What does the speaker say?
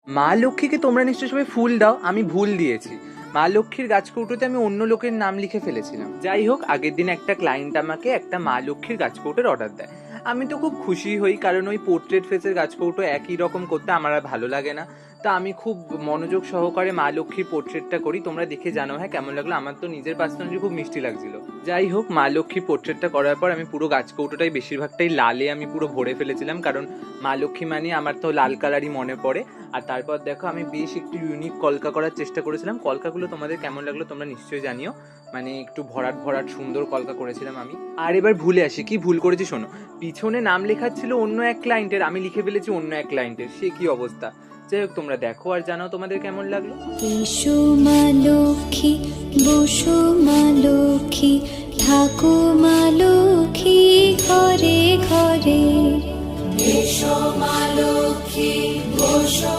মা লক্ষ্মীকে তোমরা নিশ্চয়ই সবাই ফুল দাও, আমি ভুল দিয়েছি। মা লক্ষ্মীর গাছকৌটোতে আমি অন্য লোকের নাম লিখে ফেলেছিলাম। যাই হোক, আগের দিন একটা ক্লায়েন্ট আমাকে একটা মা লক্ষ্মীর গাছকৌটোর অর্ডার দেয়। আমি তো খুব খুশি হই, কারণ ওই পোর্ট্রেট ফেসের গাছকৌটো একই রকম করতে আমার আর ভালো লাগে না। তা আমি খুব মনোযোগ সহকারে মা লক্ষ্মীর পোর্ট্রেটটা করি। তোমরা দেখে জানো হ্যাঁ কেমন লাগলো। আমার তো নিজের পার্সোনালি খুব মিষ্টি লাগছিল। যাই হোক, মা লক্ষ্মীর পোর্ট্রেটটা করার পর আমি পুরো গাছকৌটোটাই বেশিরভাগটাই লালে আমি পুরো ভরে ফেলেছিলাম, কারণ মা লক্ষ্মী মানে আমার তো লাল কালারই মনে পড়ে। আর তারপর দেখো আমি বেশ একটু ইউনিক কলকা করার চেষ্টা করেছিলাম। কলকাগুলো তোমাদের কেমন লাগলো তোমরা নিশ্চয়ই জানিও। মানে একটু ভরাট ভরাট সুন্দর কলকা করেছিলাম আমি। আর এবার ভুলে আসি, কি ভুল করেছি শোনো। পিছনে নাম লেখা ছিল অন্য এক ক্লায়েন্টের, আমি লিখে ফেলেছি অন্য এক ক্লায়েন্টের। সে কি অবস্থা। যাই হোক, তোমরা দেখো আর জানাও তোমাদের কেমন লাগলো। এসো মা লক্ষ্মী, বসো মা লক্ষ্মী, থাকো মা লক্ষ্মী ঘরে ঘরে। এসো মা লক্ষ্মী, বসো